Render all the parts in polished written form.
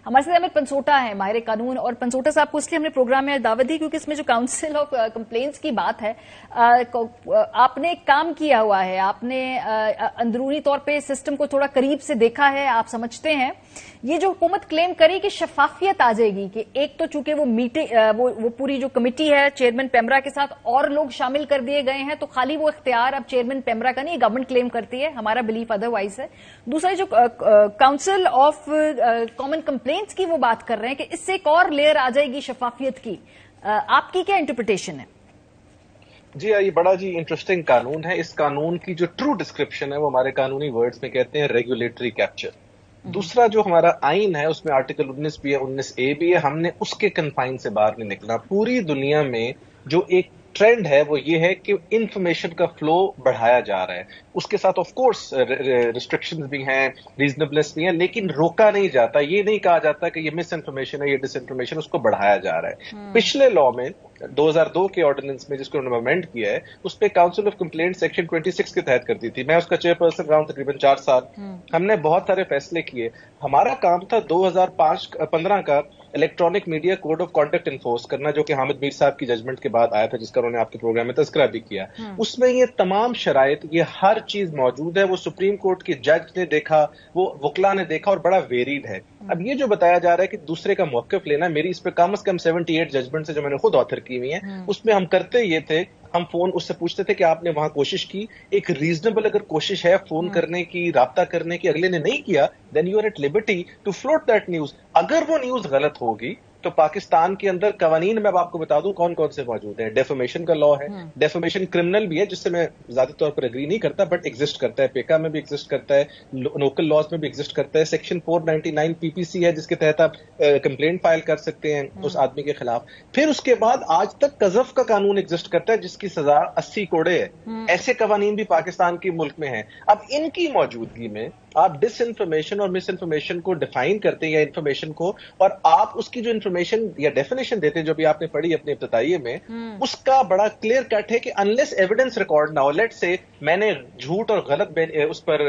हमारे साथ अमित पंचोटा है, माहिर कानून। और पंचोटा साहब को इसलिए हमने प्रोग्राम में दावत दी क्योंकि इसमें जो काउंसिल ऑफ कंप्लेंट्स की बात है, आपने एक काम किया हुआ है, आपने अंदरूनी तौर पे सिस्टम को थोड़ा करीब से देखा है, आप समझते हैं ये जो हुकूमत क्लेम करी कि शफाफियत आ जाएगी, कि एक तो चूंकि वो मीटिंग वो पूरी जो कमेटी है चेयरमैन पेमरा के साथ और लोग शामिल कर दिए गए हैं, तो खाली वो इख्तियार अब चेयरमैन पेमरा का नहीं, गवर्नमेंट क्लेम करती है, हमारा बिलीफ अदरवाइज है। दूसरा जो काउंसिल ऑफ कॉमन कंप्लेंट्स की वो बात कर रहे हैं कि इससे एक और लेयर आ जाएगी शफाफियत की, आपकी क्या इंटरप्रिटेशन है? जी, ये बड़ा जी इंटरेस्टिंग कानून है। इस कानून की जो ट्रू डिस्क्रिप्शन है वो हमारे कानूनी वर्ड्स में कहते हैं रेगुलेटरी कैप्चर। दूसरा जो हमारा आइन है उसमें आर्टिकल 19 भी है, 19A भी है। हमने उसके कन्फाइन से बाहर नहीं निकलना। पूरी दुनिया में जो एक ट्रेंड है वो ये है कि इंफॉर्मेशन का फ्लो बढ़ाया जा रहा है। उसके साथ ऑफ कोर्स रिस्ट्रिक्शंस भी हैं, रीजनेबलनेस भी है, लेकिन रोका नहीं जाता। ये नहीं कहा जाता कि ये मिस इन्फॉर्मेशन है, ये डिस इन्फॉर्मेशन, उसको बढ़ाया जा रहा है। पिछले लॉ में 2002 के ऑर्डिनेंस में जिसको उन्होंने अमेंड किया है, उस पे काउंसिल ऑफ कंप्लेंट सेक्शन 26 के तहत कर दी थी। मैं उसका चेयरपर्सन रहा हूं तकरीबन 4 साल। हमने बहुत सारे फैसले किए। हमारा काम था 2015 का electronic media code of conduct enforce करना, जो कि हामिद मीर साहब की जजमेंट के बाद आया था, जिसका उन्होंने आपके प्रोग्राम में तज़किरा भी किया। उसमें ये तमाम शराइत, ये हर चीज मौजूद है। वो सुप्रीम कोर्ट के जज ने देखा, वो वकला ने देखा, और बड़ा वेरीड है। अब ये जो बताया जा रहा है कि दूसरे का मौक़िफ़ लेना, मेरी इस पे कम से कम 78 जजमेंट है जो मैंने खुद ऑथर की हुई है। उसमें हम करते ये थे, हम फोन उससे पूछते थे कि आपने वहां कोशिश की, एक रीजनेबल अगर कोशिश है फोन करने की, राब्ता करने की, अगले ने नहीं किया, then you are at liberty to float that news. अगर वो न्यूज गलत होगी तो पाकिस्तान के अंदर कवानीन में अब आपको बता दूं कौन कौन से मौजूद हैं। डेफेमेशन का लॉ है, डेफेमेशन क्रिमिनल भी है, जिससे मैं ज्यादा तौर पर एग्री नहीं करता, बट एग्जिस्ट करता है। पेका में भी एग्जिस्ट करता है, लोकल लॉज में भी एग्जिस्ट करता है। सेक्शन 499 पीपीसी है, जिसके तहत आप कंप्लेंट फाइल कर सकते हैं उस आदमी के खिलाफ। फिर उसके बाद आज तक कज़फ का कानून एग्जिस्ट करता है, जिसकी सजा 80 कोड़े है। ऐसे कवानीन भी पाकिस्तान के मुल्क में है। अब इनकी मौजूदगी में आप डिस इन्फॉर्मेशन और मिस इन्फॉर्मेशन को डिफाइन करते हैं, या इन्फॉर्मेशन को, और आप उसकी जो इन्फॉर्मेशन या डेफिनेशन देते हैं, जो भी आपने पढ़ी अपने इब्तिदाइये में, उसका बड़ा क्लियर कट है कि अनलेस एविडेंस रिकॉर्ड ना हो, लेट से मैंने झूठ और गलत उस पर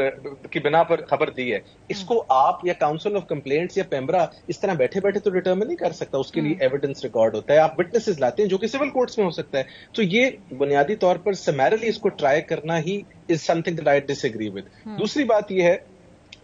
की बिना पर खबर दी है, इसको आप या काउंसिल ऑफ कंप्लेंट्स या पेमरा इस तरह बैठे बैठे तो डिटर्मिन नहीं कर सकता। उसके लिए एविडेंस रिकॉर्ड होता है, आप विटनेसेस लाते हैं, जो कि सिविल कोर्ट्स में हो सकता है। तो ये बुनियादी तौर पर समैरली इसको ट्राई करना he is something that I disagree with. दूसरी बात यह है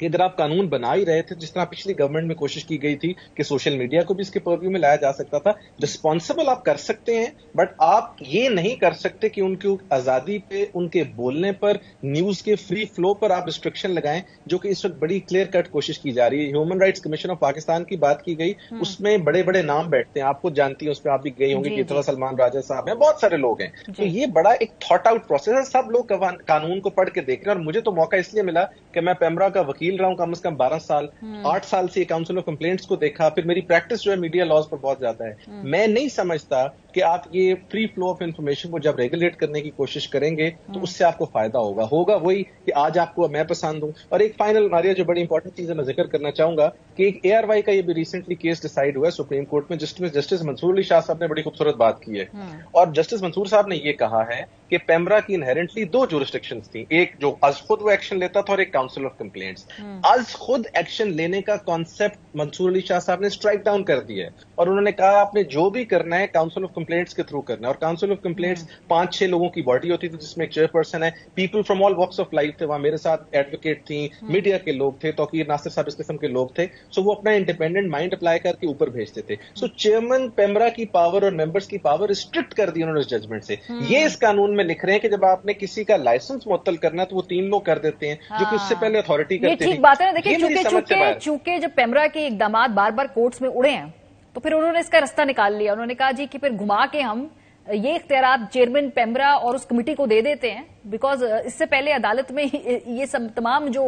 कि अगर आप कानून बना ही रहे थे, जिस तरह पिछली गवर्नमेंट में कोशिश की गई थी कि सोशल मीडिया को भी इसके पर्व्यू में लाया जा सकता था, रिस्पॉन्सिबल आप कर सकते हैं, बट आप ये नहीं कर सकते कि उनकी आजादी पे, उनके बोलने पर, न्यूज के फ्री फ्लो पर आप रिस्ट्रिक्शन लगाएं, जो कि इस वक्त बड़ी क्लियर कट कोशिश की जा रही है। Human rights commission of Pakistan की बात की गई, उसमें बड़े बड़े नाम बैठते हैं, आप खुद जानती हैं, उसमें आप भी गई होंगी कि थोड़ा सलमान राजा साहब हैं, बहुत सारे लोग हैं। तो ये बड़ा एक थॉट आउट प्रोसेस है। सब लोग कानून को पढ़ के देख रहे हैं, और मुझे तो मौका इसलिए मिला कि मैं पेमरा का वकील रहा हूं कम से कम 12 साल, 8 साल से काउंसिल ऑफ कंप्लेंट्स को देखा, फिर मेरी प्रैक्टिस जो है मीडिया लॉज पर बहुत ज्यादा है। मैं नहीं समझता कि आप ये फ्री फ्लो ऑफ इंफॉर्मेशन को जब रेगुलेट करने की कोशिश करेंगे तो उससे आपको फायदा होगा वही कि आज आपको मैं पसंद हूं। और एक फाइनल मारिया जो बड़ी इंपॉर्टेंट चीज है मैं जिक्र करना चाहूंगा कि एक ARY का ये भी रिसेंटली केस डिसाइड हुआ है सुप्रीम कोर्ट में। जस्टिस मंसूर अली शाह साहब ने बड़ी खूबसूरत बात की है, और जस्टिस मंसूर साहब ने ये कहा है कि पेमरा की इनहेरेंटली 2 जुरिस्डिक्शंस थी, एक जो अज खुद वो एक्शन लेता था और एक काउंसिल ऑफ कंप्लेंट्स। अज खुद एक्शन लेने का कॉन्सेप्ट मंसूर अली शाह साहब ने स्ट्राइक डाउन कर दिया है, और उन्होंने कहा आपने जो भी करना है काउंसिल ऑफ कंप्लेंट्स के थ्रू करना है। और काउंसिल ऑफ कंप्लेंट्स 5-6 लोगों की बॉडी होती थी, जिसमें एक चेयरपर्सन है, people from all walks of life थे वहां, मेरे साथ एडवोकेट थी, मीडिया के लोग थे, तौकीर नासिर साहब इस किस्म के लोग थे। सो वो अपना इंडिपेंडेंट माइंड अप्लाई करके ऊपर भेजते थे। सो चेयरमैन पेमरा की पावर और मेंबर्स की पावर रिस्ट्रिक्ट कर दी उन्होंने उस जजमेंट से। ये इस कानून में लिख रहे हैं कि जब आपने किसी का लाइसेंस मुअत्तल करना है तो वो 3 लोग कर देते हैं, जो कि उससे पहले अथॉरिटी करती थी। ठीक बात है ना। देखिए, चूंकि जब पेमरा के इकदामात बार बार कोर्ट्स में उड़े हैं, तो फिर उन्होंने इसका रास्ता निकाल लिया। उन्होंने कहा जी कि फिर घुमा के हम ये इख्तियार चेयरमैन पेमरा और उस कमेटी को दे देते हैं, बिकॉज इससे पहले अदालत में ये सब तमाम जो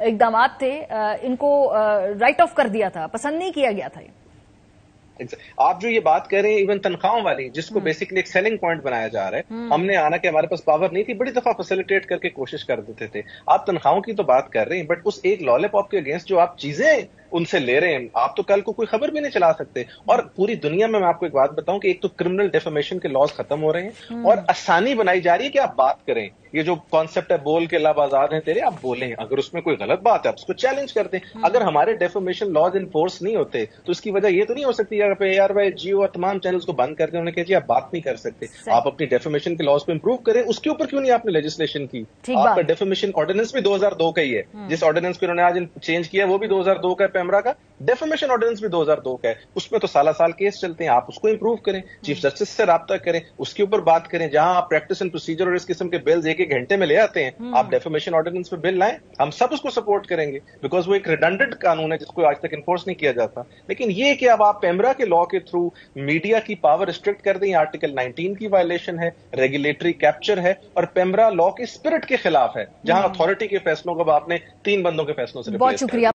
इकदामात थे इनको राइट ऑफ कर दिया था, पसंद नहीं किया गया था। आप जो ये बात कर रहे हैं इवन तनख्वाहों वाली, जिसको बेसिकली एक सेलिंग पॉइंट बनाया जा रहा है, हमने आना कि हमारे पास पावर नहीं थी, बड़ी दफा फैसिलिटेट करके कोशिश कर देते थे। आप तनख्वाहों की तो बात कर रहे हैं, बट उस एक लॉलीपॉप के अगेंस्ट जो आप चीजें उनसे ले रहे हैं, आप तो कल को कोई खबर भी नहीं चला सकते। और पूरी दुनिया में मैं आपको एक बात बताऊं कि एक तो क्रिमिनल डेफेमेशन के लॉज खत्म हो रहे हैं और आसानी बनाई जा रही है कि आप बात करें। ये जो कॉन्सेप्ट है बोल के लब आजाद है तेरे, आप बोलें, अगर उसमें कोई गलत बात है आप उसको चैलेंज करते हैं। अगर हमारे डेफेमेशन लॉज इन्फोर्स नहीं होते तो इसकी वजह ये तो नहीं हो सकती यार भाई जियो और तमाम चैनल्स को बंद करके उन्होंने कहा जी आप बात नहीं कर सकते। आप अपनी डेफेमेशन के लॉज को इंप्रूव करें, उसके ऊपर क्यों नहीं आपने लेजिस्लेशन की? आपका डेफेमेशन ऑर्डिनेंस भी 2002 का ही है, जिस ऑर्डिनेंस को उन्होंने आज चेंज किया वो भी 2002 का है, पेमरा का डेफेमेशन ऑर्डिनेंस भी 2002 का है, उसमें तो साल साल केस चलते हैं। आप उसको इंप्रूव करें, चीफ जस्टिस से राब्ता करें, उसके ऊपर बात करें। जहां आप प्रैक्टिस एंड प्रोसीजर और इस किस्म के बिल्स एक घंटे में ले आते हैं, आप डेफेमेशन ऑर्डिनेंस पे बिल लाएं, हम सब उसको सपोर्ट करेंगे, बिकॉज वो एक रिडंडेंट कानून है जिसको आज तक इन्फोर्स नहीं किया जाता। लेकिन ये कि अब आप पेमरा के लॉ के थ्रू मीडिया की पावर रिस्ट्रिक्ट कर दें, आर्टिकल 19 की वायलेशन है, रेगुलेटरी कैप्चर है और पेमरा लॉ के स्पिरिट के खिलाफ है, जहां अथॉरिटी के फैसलों को आपने 3 बंदों के फैसलों से रिप्लेस कर दिया।